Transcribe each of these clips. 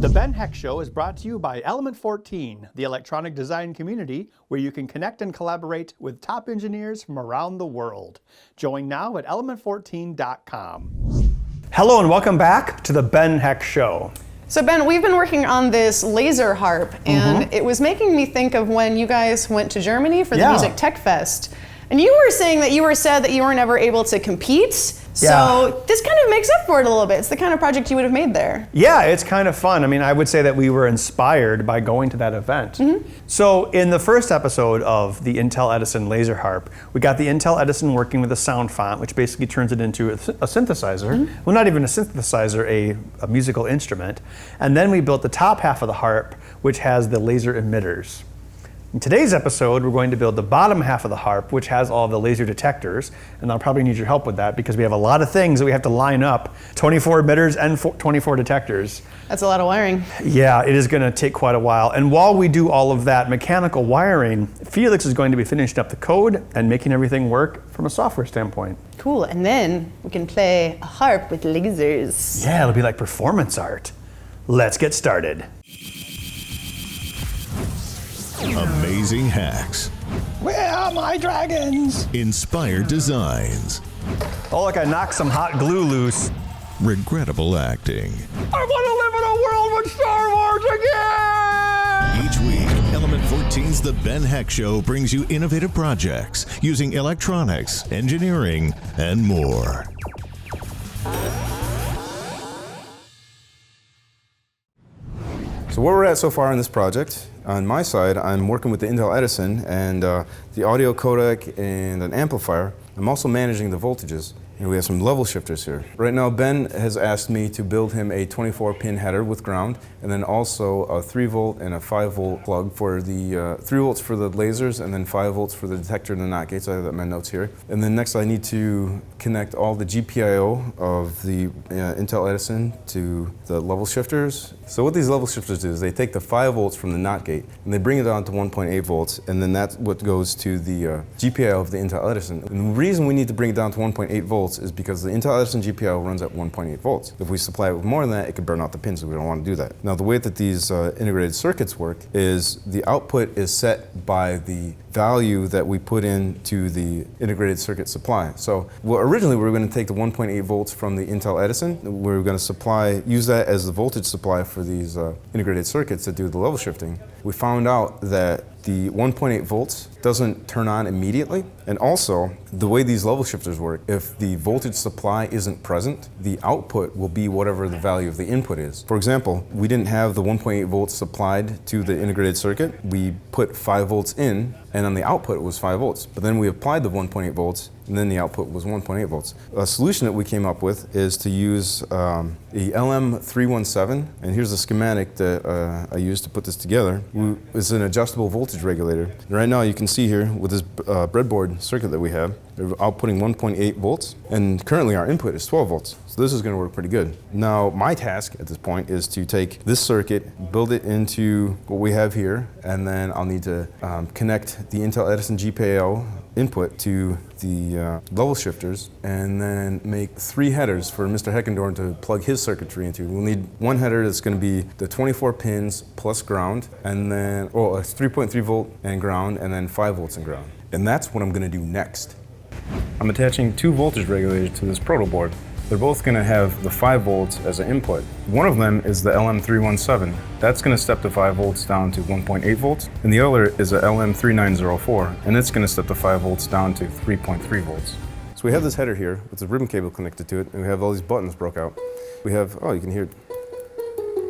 The Ben Heck Show is brought to you by Element 14, the electronic design community where you can connect and collaborate with top engineers from around the world. Join now at element14.com. Hello and welcome back to the Ben Heck Show. So Ben, we've been working on this laser harp, and it was making me think of when you guys went to Germany for the Music Tech Fest. And you were saying that you were sad that you were never able to compete. So this kind of makes up for it a little bit. It's the kind of project you would have made there. Yeah, it's kind of fun. I mean, I would say that we were inspired by going to that event. So in the first episode of the Intel Edison laser harp, we got the Intel Edison working with a sound font, which basically turns it into a synthesizer. Well, not even a synthesizer, a musical instrument. And then we built the top half of the harp, which has the laser emitters. In today's episode, we're going to build the bottom half of the harp, which has all the laser detectors, and I'll probably need your help with that because we have a lot of things that we have to line up, 24 emitters and 24 detectors. That's a lot of wiring. Yeah, it is going to take quite a while. And while we do all of that mechanical wiring, Felix is going to be finishing up the code and making everything work from a software standpoint. Cool, and then we can play a harp with lasers. Yeah, it'll be like performance art. Let's get started. Amazing hacks. Where are my dragons? Inspired designs. Oh, look, I knocked some hot glue loose. Regrettable acting. I want to live in a world with Star Wars again! Each week, Element 14's The Ben Heck Show brings you innovative projects using electronics, engineering, and more. So where we're at so far in this project, on my side, I'm working with the Intel Edison and the audio codec and an amplifier. I'm also managing the voltages. And we have some level shifters here. Right now, Ben has asked me to build him a 24-pin header with ground, and then also a 3-volt and a 5-volt plug for the 3 volts for the lasers, and then 5 volts for the detector and the NOT gates. I have that in my notes here. And then next, I need to connect all the GPIO of the Intel Edison to the level shifters. So what these level shifters do is they take the 5 volts from the NOT gate and they bring it down to 1.8 volts, and then that's what goes to the GPIO of the Intel Edison. And the reason we need to bring it down to 1.8 volts is because the Intel Edison GPIO runs at 1.8 volts. If we supply it with more than that, it could burn out the pins, so we don't want to do that. Now, the way that these integrated circuits work is the output is set by the value that we put into the integrated circuit supply. So originally we were going to take the 1.8 volts from the Intel Edison. We were going to use that as the voltage supply for these integrated circuits that do the level shifting. We found out that the 1.8 volts doesn't turn on immediately. And also, the way these level shifters work, if the voltage supply isn't present, the output will be whatever the value of the input is. For example, we didn't have the 1.8 volts supplied to the integrated circuit. We put 5 volts in, and on the output it was 5 volts. But then we applied the 1.8 volts, and then the output was 1.8 volts. A solution that we came up with is to use the LM317, and here's the schematic that I used to put this together. It's an adjustable voltage regulator. And right now you can see here with this breadboard circuit that we have, they're outputting 1.8 volts, and currently our input is 12 volts. So this is going to work pretty good. Now my task at this point is to take this circuit, build it into what we have here, and then I'll need to connect the Intel Edison GPIO input to the level shifters, and then make 3 headers for Mr. Heckendorn to plug his circuitry into. We'll need one header that's going to be the 24 pins plus ground, and then, oh, it's 3.3 volt and ground, and then 5 volts and ground. And that's what I'm going to do next. I'm attaching 2 voltage regulators to this proto board. They're both going to have the 5 volts as an input. One of them is the LM317. That's going to step the 5 volts down to 1.8 volts. And the other is a LM3904, and it's going to step the 5 volts down to 3.3 volts. So we have this header here with the ribbon cable connected to it, and we have all these buttons broke out. We have, oh, you can hear it.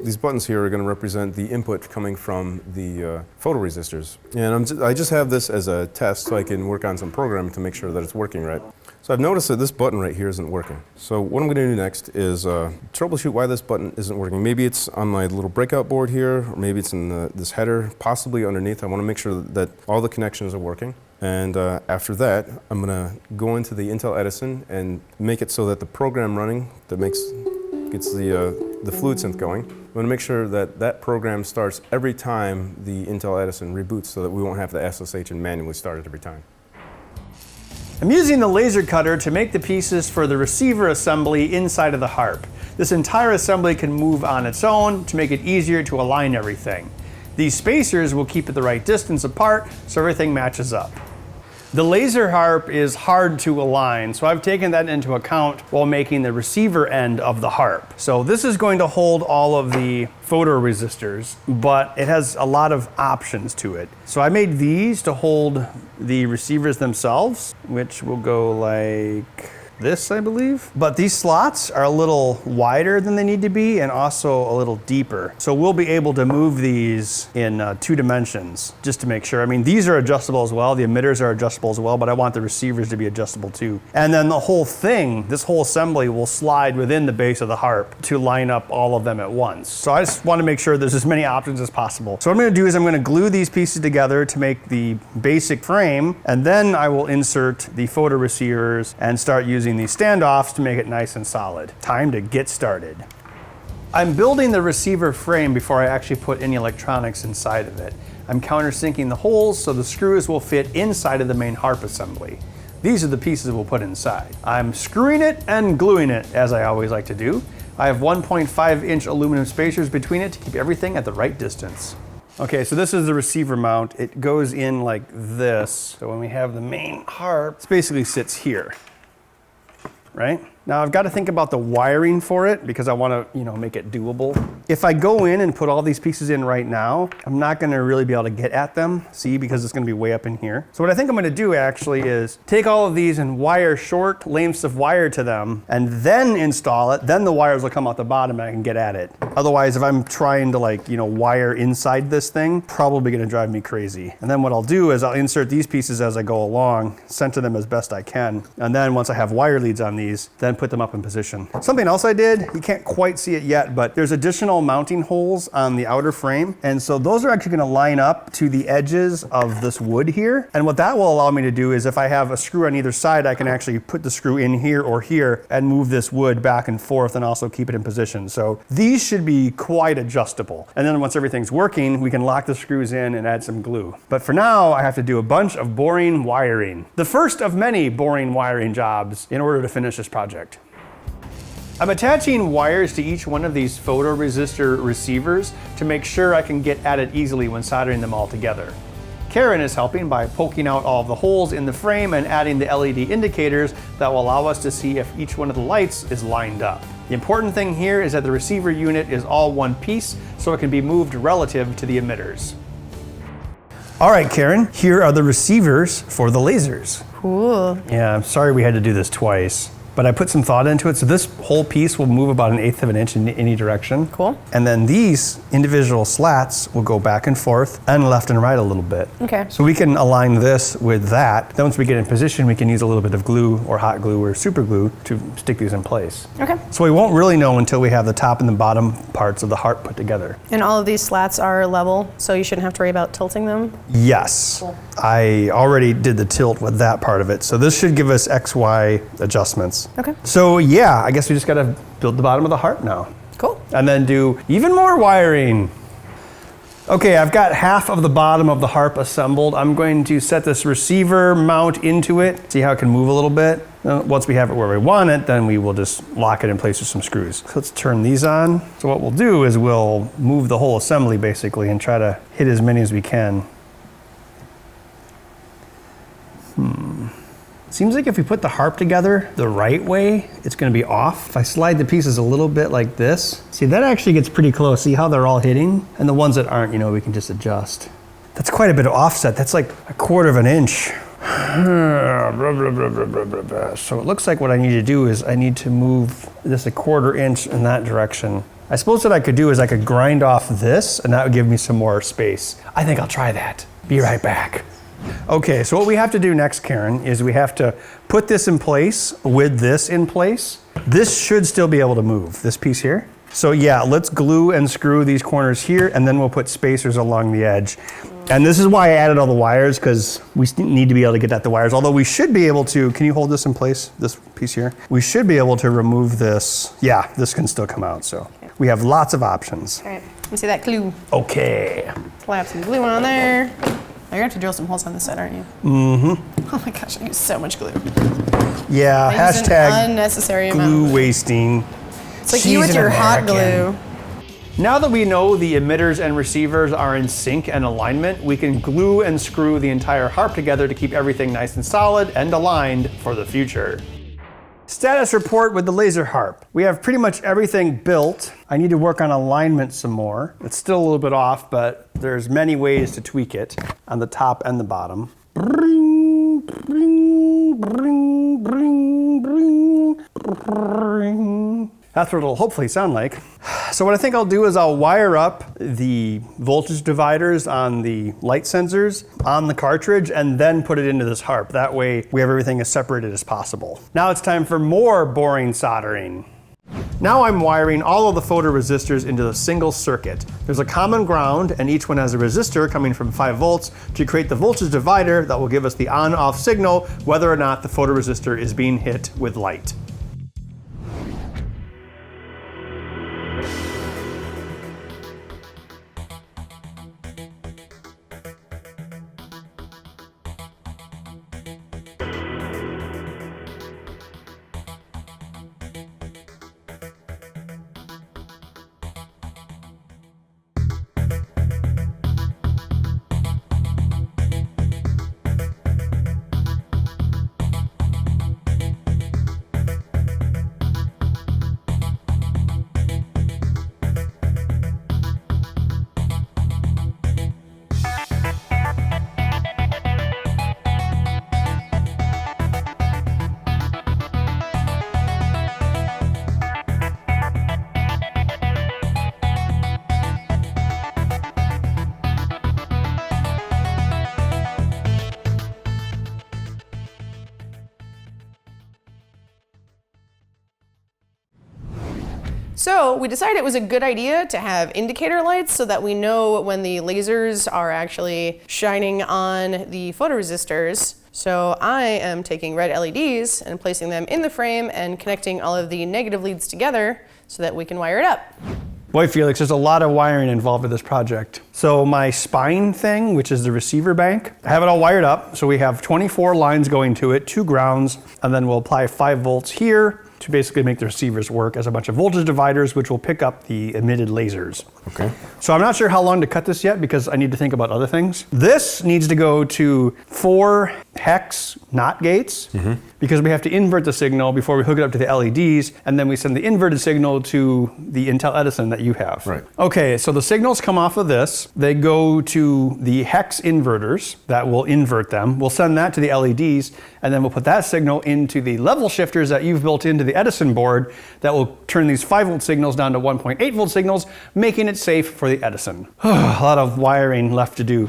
These buttons here are going to represent the input coming from the photoresistors. And I just have this as a test so I can work on some programming to make sure that it's working right. So I've noticed that this button right here isn't working. So what I'm going to do next is troubleshoot why this button isn't working. Maybe it's on my little breakout board here, or maybe it's in this header, possibly underneath. I want to make sure that all the connections are working. And after that, I'm going to go into the Intel Edison and make it so that the program running that gets the fluid synth going. I'm going to make sure that that program starts every time the Intel Edison reboots so that we won't have to SSH and manually start it every time. I'm using the laser cutter to make the pieces for the receiver assembly inside of the harp. This entire assembly can move on its own to make it easier to align everything. These spacers will keep it the right distance apart so everything matches up. The laser harp is hard to align, so I've taken that into account while making the receiver end of the harp. So this is going to hold all of the photoresistors, but it has a lot of options to it. So I made these to hold the receivers themselves, which will go like this, I believe. But these slots are a little wider than they need to be and also a little deeper. So we'll be able to move these in 2 dimensions just to make sure. I mean, these are adjustable as well. The emitters are adjustable as well, but I want the receivers to be adjustable too. And then the whole thing, this whole assembly will slide within the base of the harp to line up all of them at once. So I just want to make sure there's as many options as possible. So what I'm going to do is I'm going to glue these pieces together to make the basic frame, and then I will insert the photo receivers and start using these standoffs to make it nice and solid. Time to get started. I'm building the receiver frame before I actually put any electronics inside of it. I'm countersinking the holes so the screws will fit inside of the main harp assembly. These are the pieces we'll put inside. I'm screwing it and gluing it, as I always like to do. I have 1.5-inch aluminum spacers between it to keep everything at the right distance. Okay, so this is the receiver mount. It goes in like this. So when we have the main harp, it basically sits here. Right? Now I've got to think about the wiring for it because I want to, make it doable. If I go in and put all these pieces in right now, I'm not going to really be able to get at them, see, because it's going to be way up in here. So what I think I'm going to do actually is take all of these and wire short lengths of wire to them and then install it. Then the wires will come out the bottom and I can get at it. Otherwise, if I'm trying to wire inside this thing, probably going to drive me crazy. And then what I'll do is I'll insert these pieces as I go along, center them as best I can. And then once I have wire leads on these, then put them up in position. Something else I did, you can't quite see it yet, but there's additional mounting holes on the outer frame. And so those are actually going to line up to the edges of this wood here. And what that will allow me to do is if I have a screw on either side, I can actually put the screw in here or here and move this wood back and forth and also keep it in position. So these should be quite adjustable. And then once everything's working, we can lock the screws in and add some glue. But for now, I have to do a bunch of boring wiring. The first of many boring wiring jobs in order to finish this project. I'm attaching wires to each one of these photoresistor receivers to make sure I can get at it easily when soldering them all together. Karen is helping by poking out all of the holes in the frame and adding the LED indicators that will allow us to see if each one of the lights is lined up. The important thing here is that the receiver unit is all one piece, so it can be moved relative to the emitters. All right, Karen, here are the receivers for the lasers. Cool. Yeah, I'm sorry we had to do this twice. But I put some thought into it, so this whole piece will move about 1/8 of an inch in any direction. Cool. And then these individual slats will go back and forth and left and right a little bit. Okay. So we can align this with that. Then once we get in position, we can use a little bit of glue or hot glue or super glue to stick these in place. Okay. So we won't really know until we have the top and the bottom parts of the harp put together. And all of these slats are level, so you shouldn't have to worry about tilting them? Yes. Cool. I already did the tilt with that part of it. So this should give us XY adjustments. Okay. So yeah, I guess we just gotta build the bottom of the harp now. Cool. And then do even more wiring. Okay, I've got half of the bottom of the harp assembled. I'm going to set this receiver mount into it, see how it can move a little bit. Once we have it where we want it, then we will just lock it in place with some screws. So let's turn these on. So what we'll do is we'll move the whole assembly basically and try to hit as many as we can. Seems like if we put the harp together the right way, it's gonna be off. If I slide the pieces a little bit like this, see that actually gets pretty close. See how they're all hitting? And the ones that aren't, we can just adjust. That's quite a bit of offset. That's like 1/4 of an inch. So it looks like what I need to do is I need to move this 1/4 inch in that direction. I suppose what I could do is I could grind off this and that would give me some more space. I think I'll try that. Be right back. Okay, so what we have to do next, Karen, is we have to put this in place with this in place. This should still be able to move, this piece here. So yeah, let's glue and screw these corners here, and then we'll put spacers along the edge. And this is why I added all the wires, because we need to be able to get at the wires. Although we should be able to, can you hold this in place, this piece here? We should be able to remove this. Yeah, this can still come out, so we have lots of options. All right, let me see that glue. Okay. Slap some glue on there. you're gonna have to drill some holes on this side, aren't you? Mm-hmm. Oh my gosh, I use so much glue. Yeah, I use an hashtag unnecessary glue amount. wasting. It's like She's you with an your hot American. glue. Now that we know the emitters and receivers are in sync and alignment, we can glue and screw the entire harp together to keep everything nice and solid and aligned for the future. Status report with the laser harp. We have pretty much everything built. I need to work on alignment some more. It's still a little bit off, but there's many ways to tweak it on the top and the bottom. Bring, bring, bring, bring, bring, bring. That's what it'll hopefully sound like. So what I think I'll do is I'll wire up the voltage dividers on the light sensors on the cartridge and then put it into this harp. That way we have everything as separated as possible. Now it's time for more boring soldering. Now I'm wiring all of the photoresistors into a single circuit. There's a common ground and each one has a resistor coming from 5 volts to create the voltage divider that will give us the on-off signal whether or not the photoresistor is being hit with light. So we decided it was a good idea to have indicator lights so that we know when the lasers are actually shining on the photoresistors. So I am taking red LEDs and placing them in the frame and connecting all of the negative leads together so that we can wire it up. Boy, Felix, there's a lot of wiring involved with this project. So my spine thing, which is the receiver bank, I have it all wired up. So we have 24 lines going to it, 2 grounds, and then we'll apply 5 volts here to basically make the receivers work as a bunch of voltage dividers, which will pick up the emitted lasers. Okay. So I'm not sure how long to cut this yet because I need to think about other things. This needs to go to 4 hex NOT gates because we have to invert the signal before we hook it up to the LEDs, and then we send the inverted signal to the Intel Edison that you have. Right. Okay, so the signals come off of this. They go to the hex inverters that will invert them. We'll send that to the LEDs, and then we'll put that signal into the level shifters that you've built into the Edison board that will turn these 5 volt signals down to 1.8 volt signals, making it safe for the Edison. A lot of wiring left to do.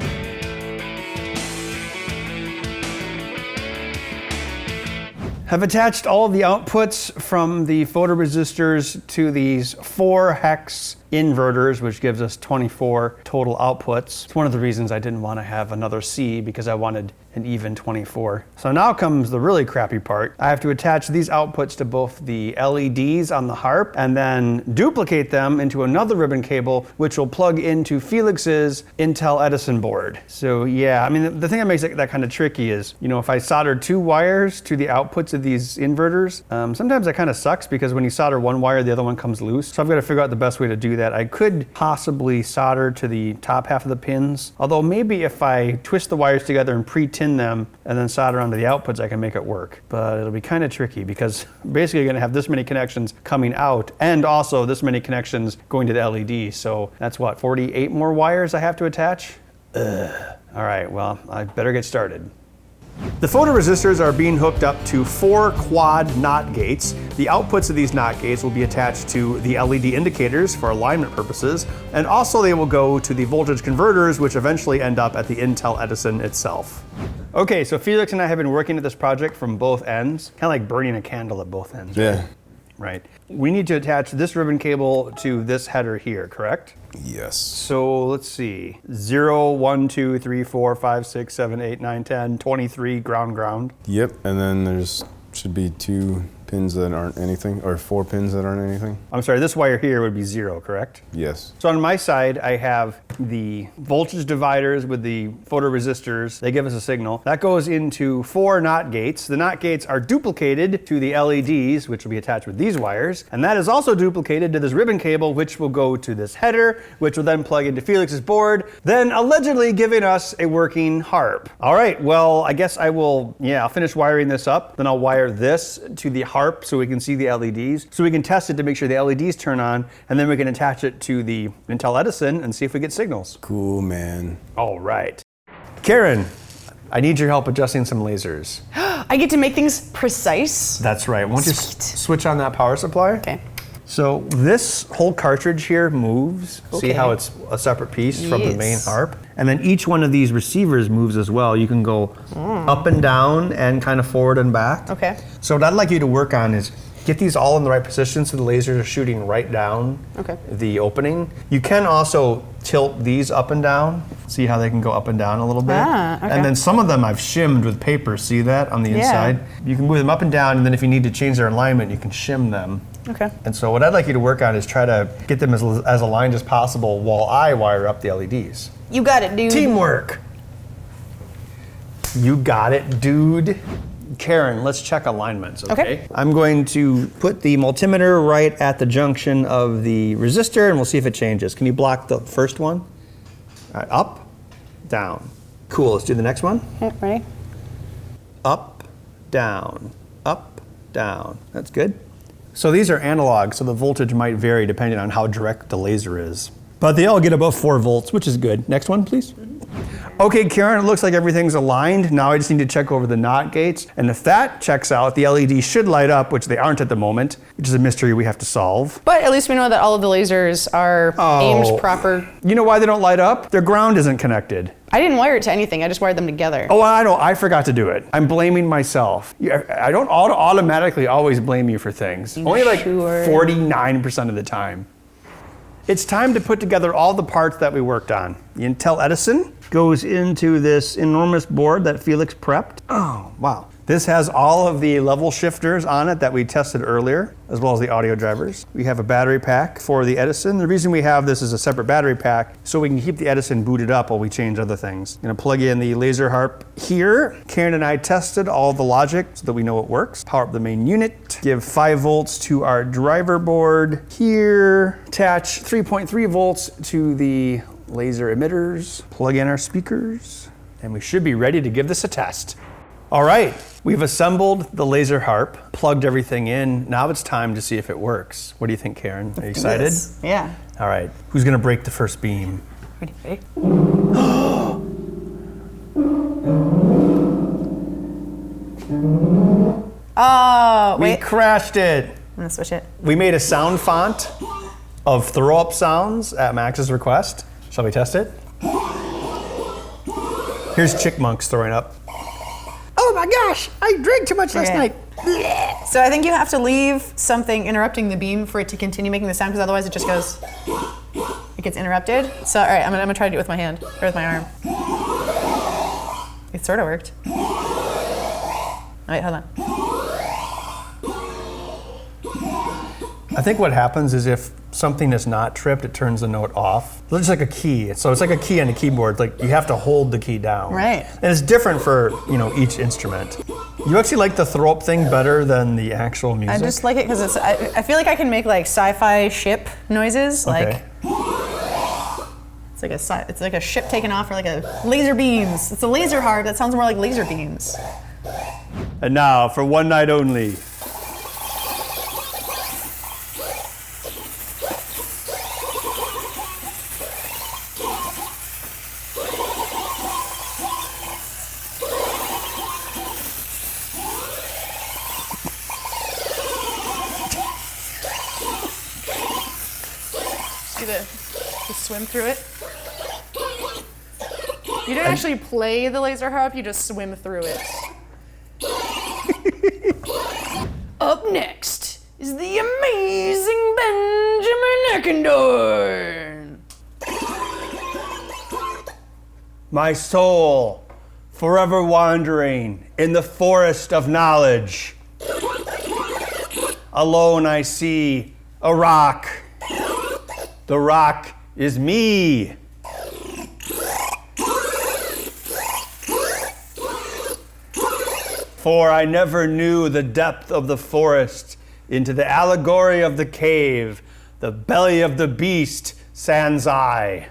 Have attached all of the outputs from the photoresistors to these 4 hex inverters, which gives us 24 total outputs. It's one of the reasons I didn't want to have another C because I wanted an even 24. So now comes the really crappy part. I have to attach these outputs to both the LEDs on the harp and then duplicate them into another ribbon cable, which will plug into Felix's Intel Edison board. So yeah, I mean, the thing that makes it that kind of tricky is, you know, if I solder 2 wires to the outputs of these inverters, sometimes that kind of sucks because when you solder one wire, the other one comes loose. So I've got to figure out the best way to do that. I could possibly solder to the top half of the pins, although maybe if I twist the wires together and pre-tin them and then solder onto the outputs, I can make it work. But it'll be kind of tricky because basically you're going to have this many connections coming out and also this many connections going to the LED. So that's what, 48 more wires I have to attach? Ugh. All right, well, I better get started. The photoresistors are being hooked up to 4 quad NOT gates. The outputs of these NOT gates will be attached to the LED indicators for alignment purposes, and also they will go to the voltage converters, which eventually end up at the Intel Edison itself. Okay, so Felix and I have been working at this project from both ends, kind of like burning a candle at both ends. Yeah. Right. We need to attach this ribbon cable to this header here, correct? Yes. So let's see, 0, 1, 2, 3, 4, 5, 6, 7, 8, 9, 10, 23, ground. Yep, and then there's should be 2 pins that aren't anything, or 4 pins that aren't anything. I'm sorry, this wire here would be 0, correct? Yes. So on my side, I have the voltage dividers with the photoresistors. They give us a signal. That goes into 4 NOT gates. The NOT gates are duplicated to the LEDs, which will be attached with these wires. And that is also duplicated to this ribbon cable, which will go to this header, which will then plug into Felix's board, then allegedly giving us a working harp. All right, well, I guess I'll finish wiring this up. Then I'll wire this to the harp so we can see the LEDs, so we can test it to make sure the LEDs turn on, and then we can attach it to the Intel Edison and see if we get signals. Cool, man. All right. Karen, I need your help adjusting some lasers. I get to make things precise. That's right. Won't you Sweet. switch on that power supply? Okay. So this whole cartridge here moves. See Okay. how it's a separate piece from the main Yes. harp? And then each one of these receivers moves as well. You can go up and down and kind of forward and back. Okay. So what I'd like you to work on is get these all in the right position so the lasers are shooting right down Okay. the opening. You can also tilt these up and down. See how they can go up and down a little bit? Ah, okay. And then some of them I've shimmed with paper. See that on the Yeah. inside? You can move them up and down, and then if you need to change their alignment, you can shim them. Okay. And so what I'd like you to work on is try to get them as aligned as possible while I wire up the LEDs. You got it, dude. Teamwork. You got it, dude. Karen, let's check alignments, okay? Okay. I'm going to put the multimeter right at the junction of the resistor and we'll see if it changes. Can you block the first one? All right, up, down. Cool, let's do the next one. Okay, ready? Up, down, up, down. That's good. So these are analog, so the voltage might vary depending on how direct the laser is. But they all get above 4 volts, which is good. Next one, please. Okay, Karen, it looks like everything's aligned. Now I just need to check over the NOT gates. And if that checks out, the LED should light up, which they aren't at the moment, which is a mystery we have to solve. But at least we know that all of the lasers are aimed proper. You know why they don't light up? Their ground isn't connected. I didn't wire it to anything. I just wired them together. Oh, I know. I forgot to do it. I'm blaming myself. I don't automatically always blame you for things. Only like sure? 49% of the time. It's time to put together all the parts that we worked on. The Intel Edison goes into this enormous board that Felix prepped. Oh, wow. This has all of the level shifters on it that we tested earlier, as well as the audio drivers. We have a battery pack for the Edison. The reason we have this as a separate battery pack, so we can keep the Edison booted up while we change other things. I'm gonna plug in the laser harp here. Karen and I tested all the logic so that we know it works. Power up the main unit, give 5 volts to our driver board here, attach 3.3 volts to the laser emitters, plug in our speakers, and we should be ready to give this a test. All right, we've assembled the laser harp, plugged everything in. Now it's time to see if it works. What do you think, Karen? Are you excited? Yes. Yeah. All right, who's gonna break the first beam? Ready, ready? Oh, We wait. crashed it. I'm gonna switch it. We made a sound font of throw up sounds at Max's request. Shall we test it? Here's Chickmunks throwing up. Oh my gosh, I drank too much last Okay. night. So I think you have to leave something interrupting the beam for it to continue making the sound, because otherwise it just goes, it gets interrupted. So, all right, I'm gonna try to do it with my hand, or with my arm. It sort of worked. All right, hold on. I think what happens is if something is not tripped, it turns the note off. It's just like a key. So it's like a key on a keyboard. It's like you have to hold the key down. Right. And it's different for, each instrument. You actually like the throw up thing better than the actual music? I just like it because I feel like I can make like sci-fi ship noises, Okay. It's like a ship taking off, or like a laser beams. It's a laser harp that sounds more like laser beams. And now, for one night only. See the swim through it. You don't actually play the laser harp, you just swim through it. Up next is the amazing Benjamin Eckendorn. My soul, forever wandering in the forest of knowledge. alone I see a rock. The rock is me. For I never knew the depth of the forest, into the allegory of the cave, the belly of the beast, sans I.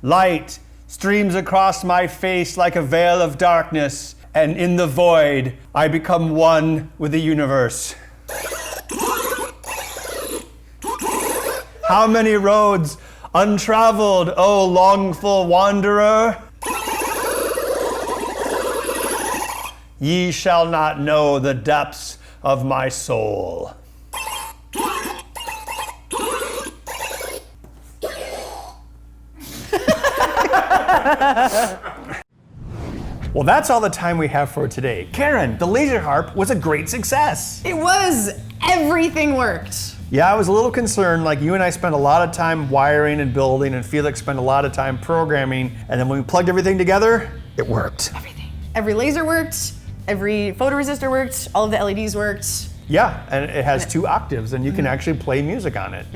Light streams across my face like a veil of darkness, and in the void, I become one with the universe. How many roads untraveled, O longful wanderer? Ye shall not know the depths of my soul. Well, that's all the time we have for today. Karen, the laser harp was a great success. It was. Everything worked. Yeah, I was a little concerned, like you and I spent a lot of time wiring and building, and Felix spent a lot of time programming, and then when we plugged everything together, it worked. Everything. Every laser worked, every photoresistor worked, all of the LEDs worked. Yeah, and it has 2 octaves, and you can actually play music on it.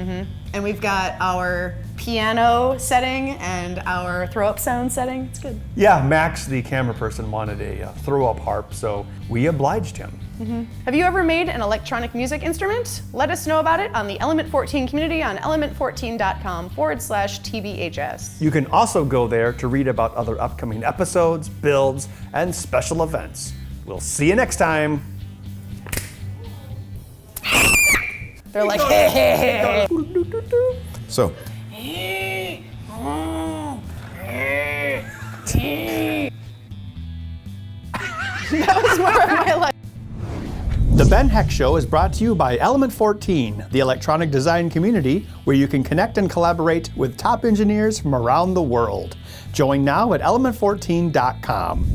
And we've got our piano setting and our throw-up sound setting. It's good. Yeah, Max, the camera person, wanted a throw-up harp, so we obliged him. Have you ever made an electronic music instrument? Let us know about it on the Element 14 community on element14.com/TBHS. You can also go there to read about other upcoming episodes, builds, and special events. We'll see you next time. They're like, hey, hey, hey. So, That was more of my life. The Ben Heck Show is brought to you by Element 14, the electronic design community where you can connect and collaborate with top engineers from around the world. Join now at element14.com.